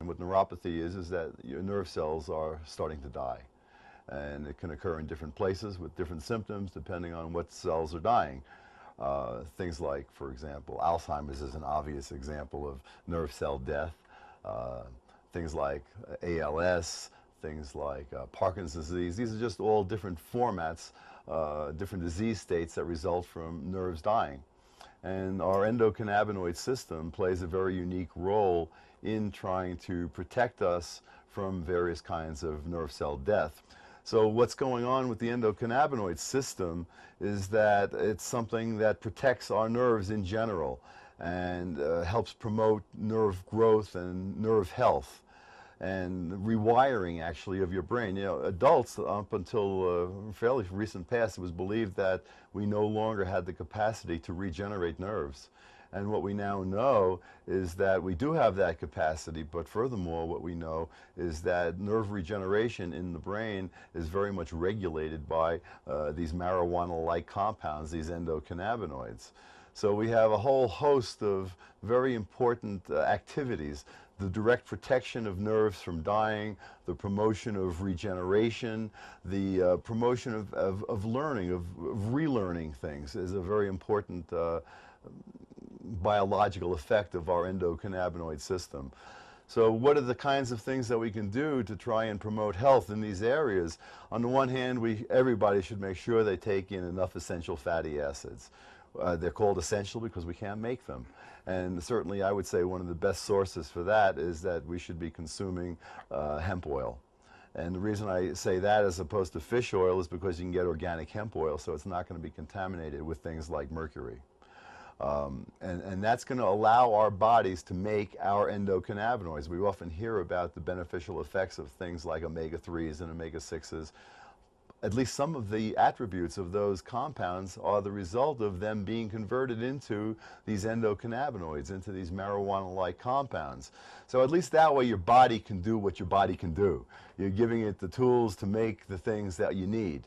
What neuropathy is that your nerve cells are starting to die. And it can occur in different places with different symptoms depending on what cells are dying. Things like, for example, Alzheimer's is an obvious example of nerve cell death. Things like ALS, things like Parkinson's disease. These are just all different formats, different disease states that result from nerves dying. And our endocannabinoid system plays a very unique role in trying to protect us from various kinds of nerve cell death. So what's going on with the endocannabinoid system is that it's something that protects our nerves in general and helps promote nerve growth and nerve health and rewiring actually of your brain. You know, adults up until fairly recent past, it was believed that we no longer had the capacity to regenerate nerves. And what we now know is that we do have that capacity, but furthermore, what we know is that nerve regeneration in the brain is very much regulated by these marijuana-like compounds, these endocannabinoids. So we have a whole host of very important activities. The direct protection of nerves from dying, the promotion of regeneration, the promotion of learning, of relearning things is a very important biological effect of our endocannabinoid system. So what are the kinds of things that we can do to try and promote health in these areas? On the one hand, everybody should make sure they take in enough essential fatty acids. They're called essential because we can't make them. And certainly I would say one of the best sources for that is that we should be consuming hemp oil. And the reason I say that as opposed to fish oil is because you can get organic hemp oil, so it's not going to be contaminated with things like mercury. And that's going to allow our bodies to make our endocannabinoids. We often hear about the beneficial effects of things like omega-3s and omega-6s. At least some of the attributes of those compounds are the result of them being converted into these endocannabinoids, into these marijuana-like compounds. So at least that way your body can do what your body can do. You're giving it the tools to make the things that you need.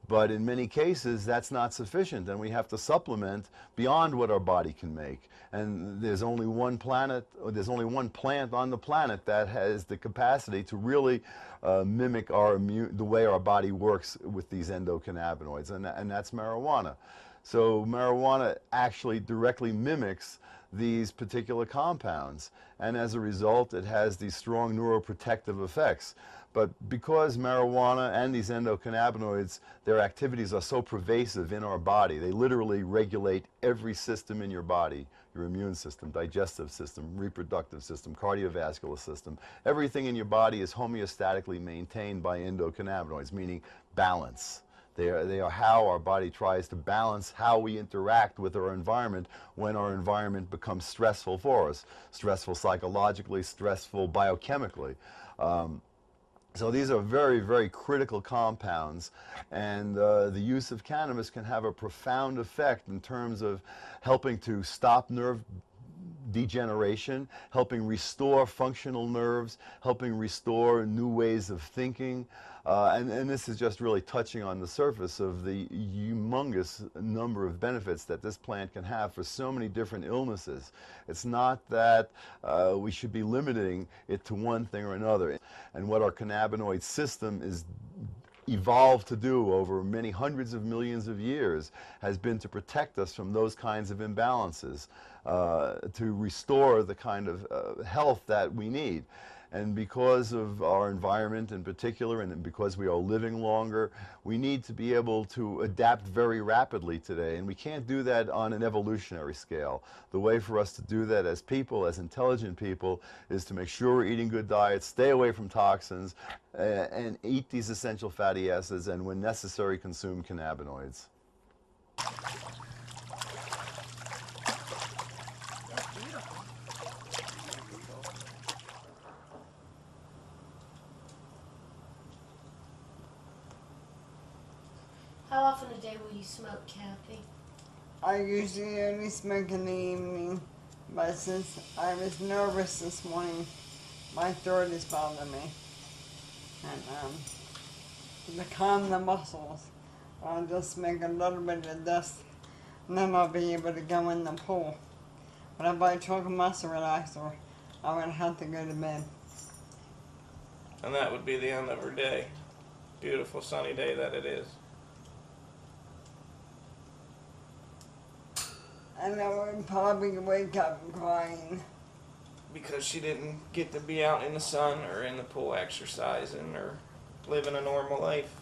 But in many cases, that's not sufficient, and we have to supplement beyond what our body can make. And there's only one planet, or there's only one plant on the planet that has the capacity to really mimic the way our body works with these endocannabinoids, and that's marijuana. So marijuana actually directly mimics these particular compounds, and as a result, it has these strong neuroprotective effects. But because marijuana and these endocannabinoids, their activities are so pervasive in our body, they literally regulate every system in your body, your immune system, digestive system, reproductive system, cardiovascular system. Everything in your body is homeostatically maintained by endocannabinoids, meaning balance. They are how our body tries to balance how we interact with our environment when our environment becomes stressful for us, stressful psychologically, stressful biochemically. So these are very, very critical compounds, and the use of cannabis can have a profound effect in terms of helping to stop nerve degeneration, helping restore functional nerves, helping restore new ways of thinking. And this is just really touching on the surface of the humongous number of benefits that this plant can have for so many different illnesses. It's not that we should be limiting it to one thing or another. And what our cannabinoid system is evolved to do over many hundreds of millions of years has been to protect us from those kinds of imbalances, to restore the kind of health that we need. And because of our environment in particular, and because we are living longer, we need to be able to adapt very rapidly today. And we can't do that on an evolutionary scale. The way for us to do that as people, as intelligent people, is to make sure we're eating good diets, stay away from toxins, and eat these essential fatty acids, and when necessary, consume cannabinoids. How often a day will you smoke, Kathy? I usually only smoke in the evening, but since I was nervous this morning, my throat is bothering me. And to calm the muscles, I'll just make a little bit of this, and then I'll be able to go in the pool. But if I took a muscle relaxer, I would have to go to bed. And that would be the end of her day. Beautiful sunny day that it is. And I would probably wake up crying. Because she didn't get to be out in the sun or in the pool exercising or living a normal life.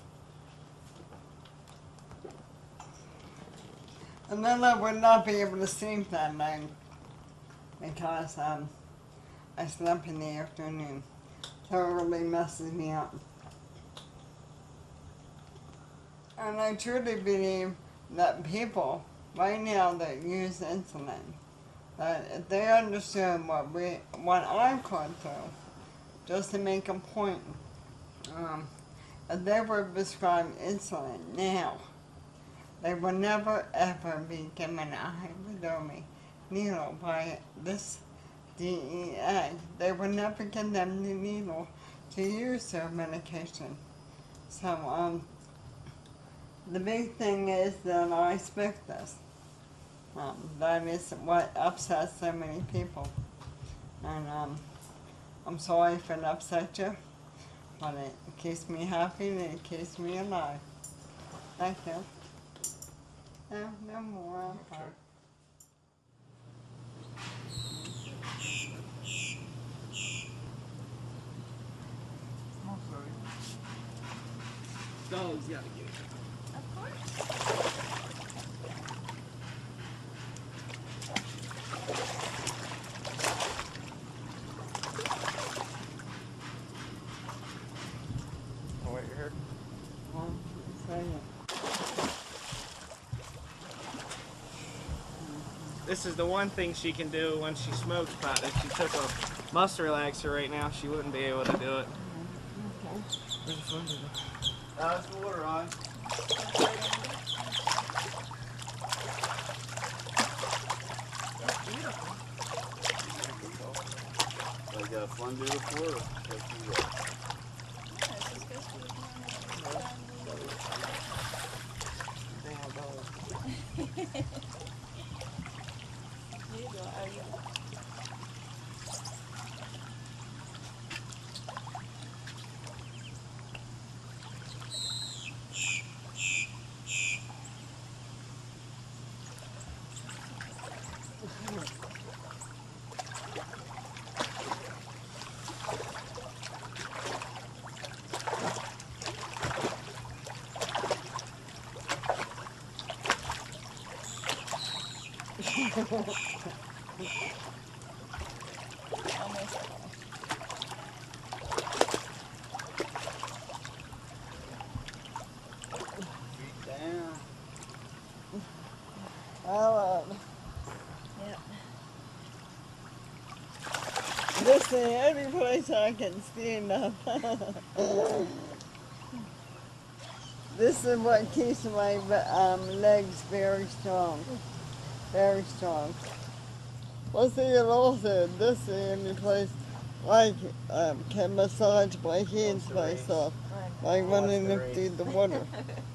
And then I would not be able to sleep that night because I slept in the afternoon. So it really messes me up. And I truly believe that people right now that use insulin, that if they understood what I've gone through, just to make a point, if they were prescribed insulin now, they will never ever be given a hypodermic needle by this DEA. They will never give them the needle to use their medication. So the big thing is that I expect this. That is what upsets so many people. And I'm sorry if it upset you, but it keeps me happy and it keeps me alive. Thank you. No more. Sure. Dog's gotta get it. Of course. Oh, wait, you heard? This is the one thing she can do when she smokes pot. If she took a muscle relaxer right now, she wouldn't be able to do it. Where's the phone? That's the water on. Like a fun do before, or like you will? This is the only place I can stand up. This is what keeps my legs very strong. Very strong. Let's see it also. This is the only place I can massage my hands myself by running them through the water.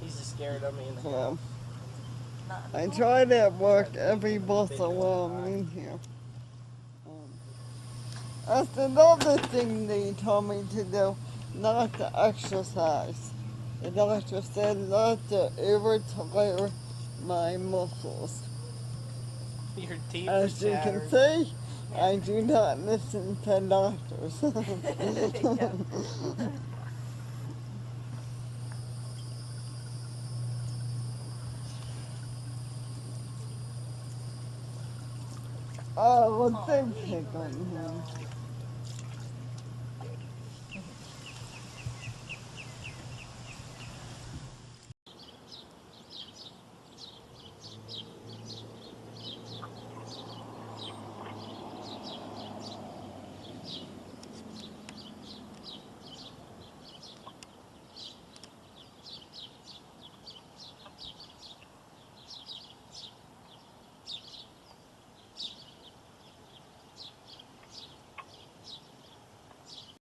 He's just scared of me in the So, I try to work every muscle while I'm in here. That's another thing they told me to do, not to exercise. The doctor said not to overtire my muscles. Your teeth As are you can chattering. see, I do not listen to doctors. Oh, well, thank you.